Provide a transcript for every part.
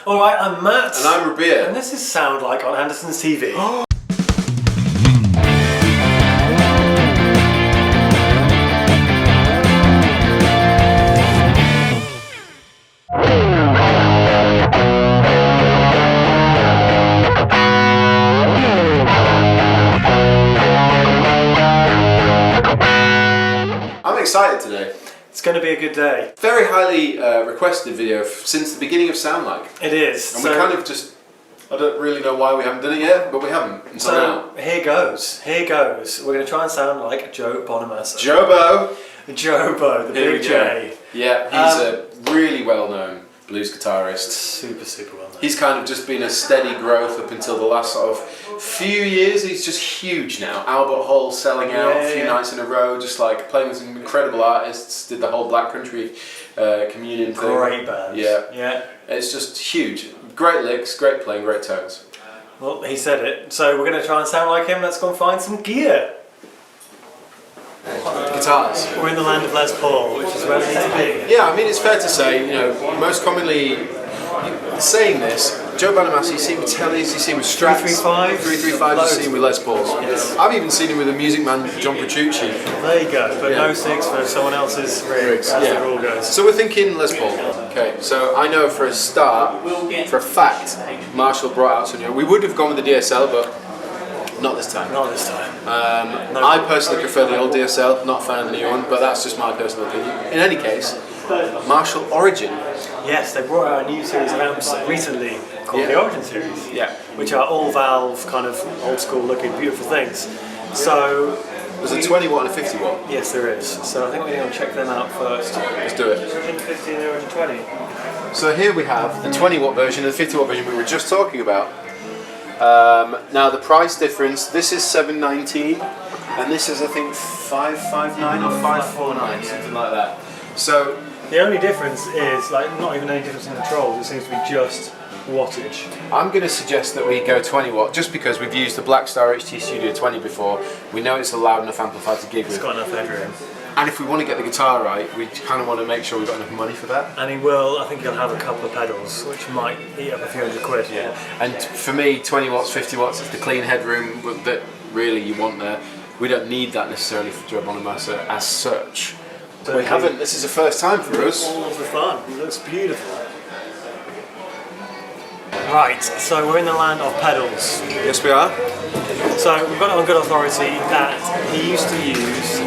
Alright, I'm Matt. And I'm Rabea. And this is Sound Like on Andertons TV. I'm excited today. It's going to be a good day. Very highly requested video since the beginning of Sound Like. It is. And we kind of just, I don't really know why we haven't done it yet, but we haven't until now. Here goes. Here goes. We're going to try and sound like Joe Bonamassa. Jobo! Jobo, the big J. Yeah, he's a really well-known blues guitarist. Super well known. He's kind of just been a steady growth up until the last sort of few years. He's just huge now. Albert Hall selling out a few nights in a row, just like playing with some incredible artists. Did the whole Black Country communion thing. Great band. Yeah. It's just huge. Great licks, great playing, great tones. Well, he said it. So we're going to try and sound like him. Let's go and find some gear. Guitars. We're in the land of Les Paul, which is where we need to be. Yeah, I mean, it's fair to say, you know, most commonly saying this, Joe Bonamassa, you see him with tellies, you see him with Strats, 335, you see him with Les Pauls. Yes. I've even seen him with a music man, John Petrucci. There you go, but no six for someone else's rigs, as the rule goes. So we're thinking Les Paul. Okay, so I know for a start, for a fact, Marshall brought out some new. We would have gone with the DSL, but not this time. Not this time. I personally prefer the old DSL, not a fan of the new one, but that's just my personal opinion. In any case, Marshall Origin. Yes, they brought out a new series of amps recently called the Origin series. Yeah. Which are all valve, kind of old school looking, beautiful things. So there's a 20 watt and a 50 watt. Yes, there is. So I think we're going to check them out first. Let's do it. Origin 50 and the Origin 20. So here we have the 20 watt version and the 50 watt version we were just talking about. Now the price difference, this is $719 and this is I think $559 or $549, something like that. So the only difference is like not even any difference in controls, it seems to be just wattage. I'm going to suggest that we go 20 watt just because we've used the Blackstar HT Studio 20 before. We know it's a loud enough amplifier to gig with. It's got enough headroom. And if we want to get the guitar right, we kind of want to make sure we've got enough money for that. And I think he'll have a couple of pedals, which might eat up a few £100. Yeah. And for me, 20 watts, 50 watts is the clean headroom that really you want there. We don't need that necessarily for Joe Bonamassa as such. So we haven't. This is the first time for us. All of the fun. It looks beautiful. Right, so we're in the land of pedals. Yes, we are. So we've got it on good authority that he used to use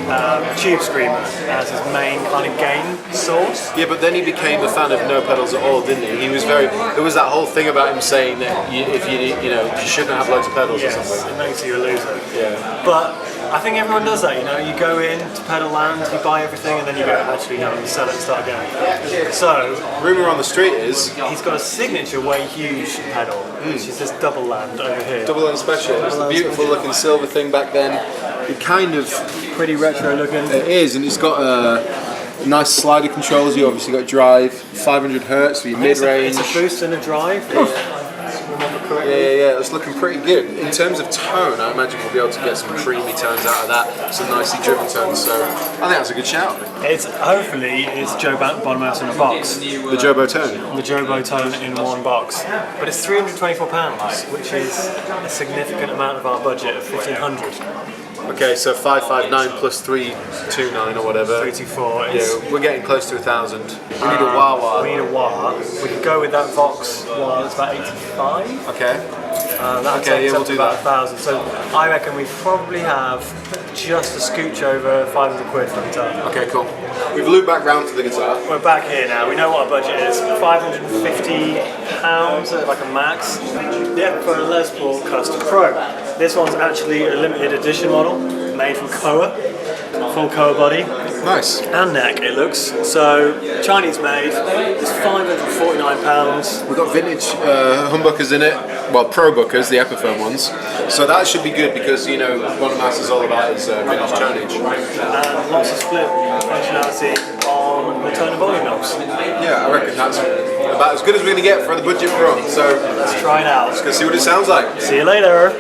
Tube Screamer as his main kind of gain source. Yeah, but then he became a fan of no pedals at all, didn't he? He was there was that whole thing about him saying that you shouldn't have loads of pedals or something. It makes you a loser. Yeah. But I think everyone does that, you know, you go in to pedal land, you buy everything and then you go, actually no, you sell it and start again. So, rumour on the street is he's got a signature way huge pedal, which is this double land over here. Double land special. It's the beautiful looking silver thing back then. It kind of pretty retro looking. It is, and it's got nice slider controls. You obviously got drive, 500 hertz for your mid range. It's a boost and a drive. Yeah, it's looking pretty good. In terms of tone, I imagine we'll be able to get some creamy tones out of that, some nicely driven tones, so I think that's a good shout. Hopefully it's Joe Bonamassa in a box. The Jobo tone? The Jobo tone in one box. But it's £324, which is a significant amount of our budget of $1,500. Okay, so 559 plus 329 or whatever. 324. Yeah, we're getting close to 1,000. We need a wah-wah. We need a wah. We could go with that Vox wah, it's about 85. Okay. We'll do about 1,000. So I reckon we probably have just a scooch over £500 for the guitar. Okay, cool. We've looped back round to the guitar. We're back here now. We know what our budget is. £550, like a max. Yeah, for a Les Paul Custom Pro. This one's actually a limited edition model, made from Koa, full Koa body. Nice. And neck, it looks. So, Chinese made, it's £549. We've got vintage humbuckers in it, well, Pro Bookers, the Epiphone ones. So that should be good because, you know, Bonamassa's all about his vintage tonage. And lots of split functionality on the tone and volume knobs. Yeah, I reckon that's about as good as we're going to get for the budget we're on. So let's try it out. Let's go see what it sounds like. See you later.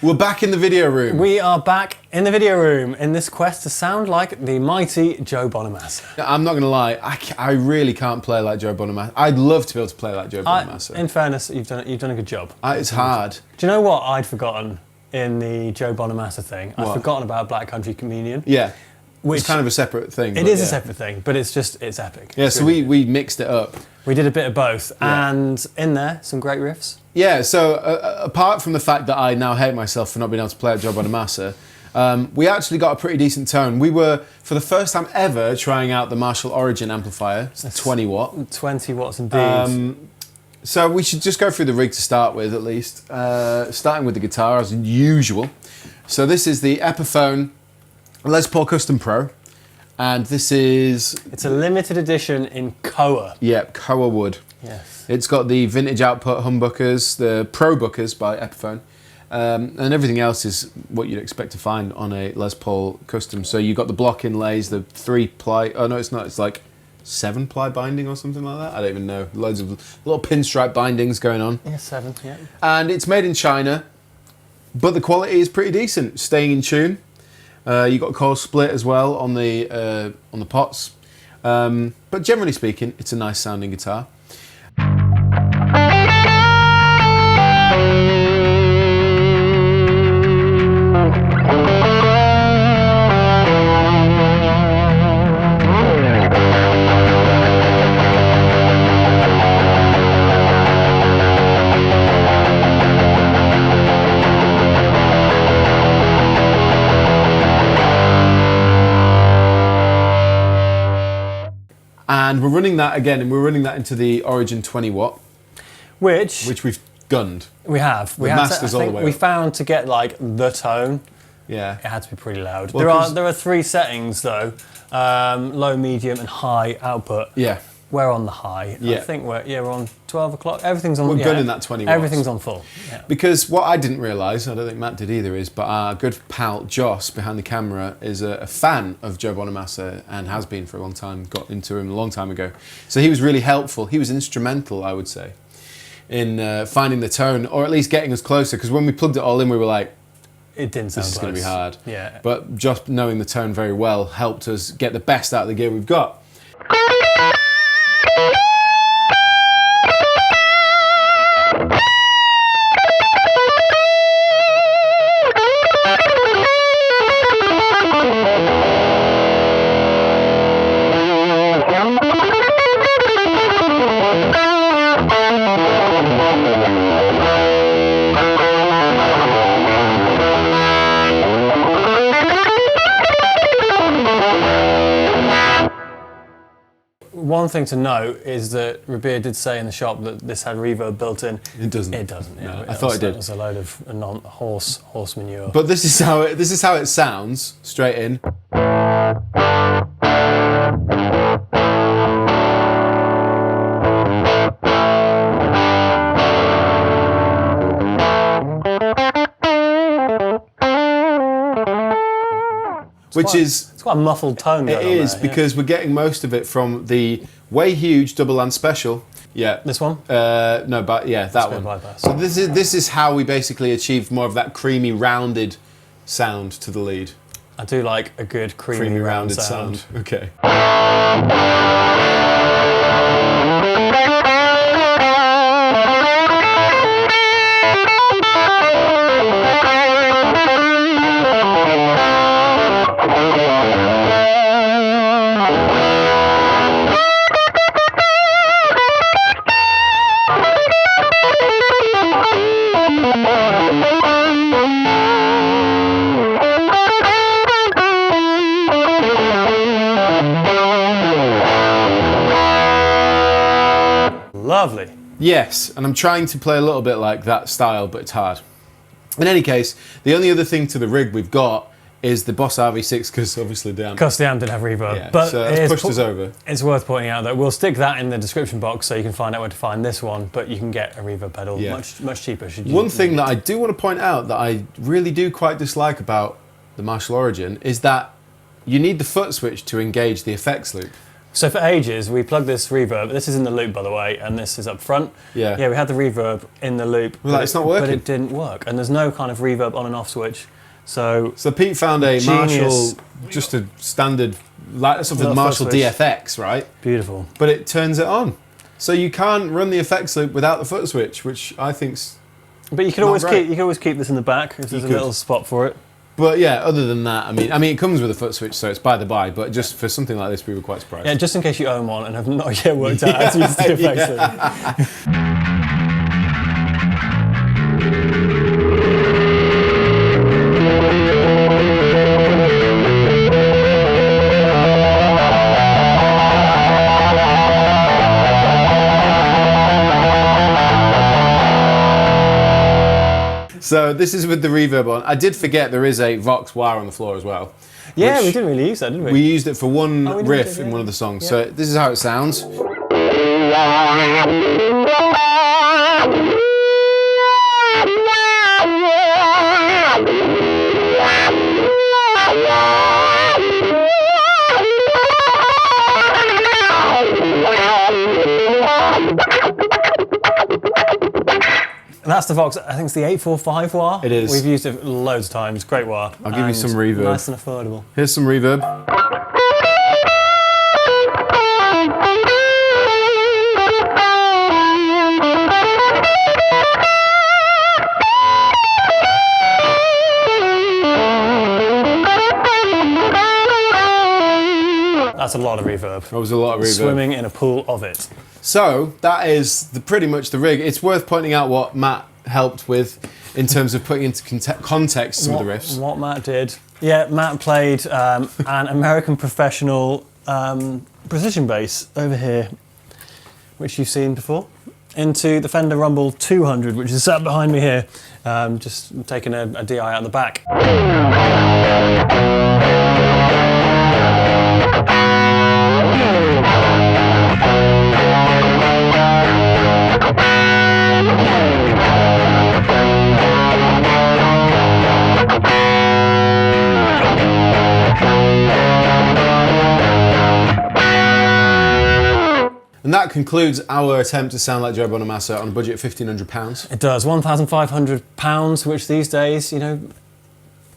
We're back in the video room. We are back in the video room in this quest to sound like the mighty Joe Bonamassa. I'm not going to lie, I really can't play like Joe Bonamassa. I'd love to be able to play like Joe Bonamassa. In fairness, you've done a good job. It's hard. Do you know what I'd forgotten in the Joe Bonamassa thing? I'd forgotten about Black Country Communion. Yeah. Which it's kind of a separate thing. It is a separate thing, but it's epic. Yeah, so we mixed it up. We did a bit of both, and in there, some great riffs. Yeah, so apart from the fact that I now hate myself for not being able to play at Joe Bonamassa, we actually got a pretty decent tone. We were, for the first time ever, trying out the Marshall Origin amplifier. It's 20 watt. 20 watts indeed. So we should just go through the rig to start with, at least. Starting with the guitar, as usual. So this is the Epiphone Les Paul Custom Pro. And this is... It's a limited edition in Koa. Yeah, Koa wood. Yes. It's got the vintage output humbuckers, the Pro Buckers by Epiphone, and everything else is what you'd expect to find on a Les Paul Custom. So you've got the block inlays, the 3-ply, oh no it's not, it's like 7-ply binding or something like that. I don't even know. Loads of little pinstripe bindings going on. Yeah, 7, yeah. And it's made in China, but the quality is pretty decent, staying in tune. You've got a coil split as well on the pots. But generally speaking, it's a nice sounding guitar. And we're running that again, and we're running that into the Origin 20 watt, which we've gunned. We have. The masters all the way we up. found to get like the tone. Yeah, it had to be pretty loud. Well, there are 3 settings though: low, medium, and high output. Yeah, we're on the high. Yeah. I think we're on 12 o'clock. Everything's on. We're gunning that 20 watts. Everything's on full. Yeah. Because what I didn't realise, I don't think Matt did either, but our good pal Joss behind the camera is a fan of Joe Bonamassa and has been for a long time. Got into him a long time ago, so he was really helpful. He was instrumental, I would say, in finding the tone, or at least getting us closer. Because when we plugged it all in, we were like, it didn't sound this is going to be hard. Yeah. But just knowing the tone very well helped us get the best out of the gear we've got. One thing to note is that Rabea did say in the shop that this had reverb built in. It doesn't. It doesn't. No, I thought it did. It was a load of horse manure. But this is how it sounds straight in. It's quite a muffled tone. It is, because we're getting most of it from the Way Huge Double Land Special. Yeah. This one? No, but yeah, that one. Bypass. So this is how we basically achieved more of that creamy, rounded sound to the lead. I do like a good creamy rounded sound. Okay. Lovely. Yes, and I'm trying to play a little bit like that style, but it's hard. In any case, the only other thing to the rig we've got is the Boss RV6, because obviously the amp. Because the amp did have reverb. Yeah, but so that's pushed us over. It's worth pointing out that we'll stick that in the description box so you can find out where to find this one, but you can get a reverb pedal much cheaper. One thing that I do want to point out that I really do quite dislike about the Marshall Origin is that you need the foot switch to engage the effects loop. So for ages, we plugged this reverb. This is in the loop, by the way, and this is up front. Yeah. Yeah, we had the reverb in the loop. Well, it's not working. But it didn't work, and there's no kind of reverb on and off switch. So Pete found a genius. Marshall, just a standard, like sort of the Marshall DFX, right? Beautiful. But it turns it on. So you can't run the effects loop without the foot switch, which I think's. But you can always keep this in the back if there's a little spot for it. But yeah, other than that, I mean, it comes with a foot switch, so it's by the by. But just for something like this, we were quite surprised. Yeah, just in case you own one and have not yet worked out how to use the effects loop. So this is with the reverb on. I did forget there is a Vox wire on the floor as well. Yeah, we didn't really use that, did we? We used it for one riff in one of the songs. Yeah. So this is how it sounds. That's the Vox, I think it's the 845 wire. It is. We've used it loads of times, great wire. I'll give you some reverb. Nice and affordable. Here's some reverb. That's a lot of reverb. That was a lot of reverb. Swimming in a pool of it. So that is pretty much the rig. It's worth pointing out what Matt helped with in terms of putting into context some of the riffs. What Matt did. Yeah, Matt played an American professional precision bass over here, which you've seen before, into the Fender Rumble 200, which is sat behind me here, just taking a DI out the back. And that concludes our attempt to sound like Joe Bonamassa on a budget of £1,500. It does, £1,500, which these days, you know,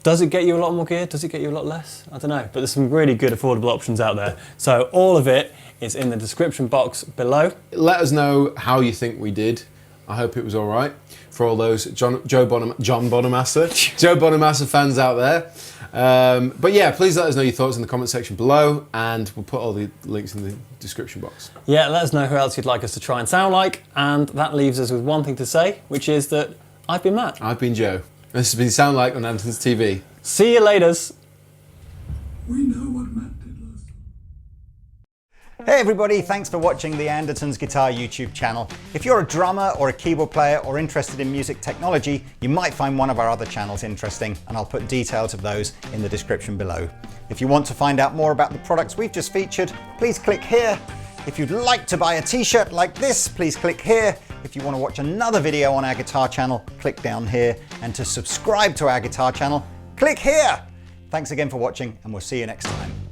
does it get you a lot more gear? Does it get you a lot less? I don't know, but there's some really good affordable options out there. So all of it is in the description box below. Let us know how you think we did. I hope it was all right for all those Joe Bonamassa fans out there. But yeah, please let us know your thoughts in the comment section below, and we'll put all the links in the description box. Yeah, let us know who else you'd like us to try and sound like, and that leaves us with one thing to say, which is that I've been Matt. I've been Joe. This has been Sound Like on Andertons TV. See you laters. We know what Matt did last time. Hey everybody, thanks for watching the Andertons Guitar YouTube channel. If you're a drummer or a keyboard player or interested in music technology, you might find one of our other channels interesting, and I'll put details of those in the description below. If you want to find out more about the products we've just featured, please click here. If you'd like to buy a t-shirt like this, please click here. If you want to watch another video on our guitar channel, click down here. And to subscribe to our guitar channel, click here. Thanks again for watching, and we'll see you next time.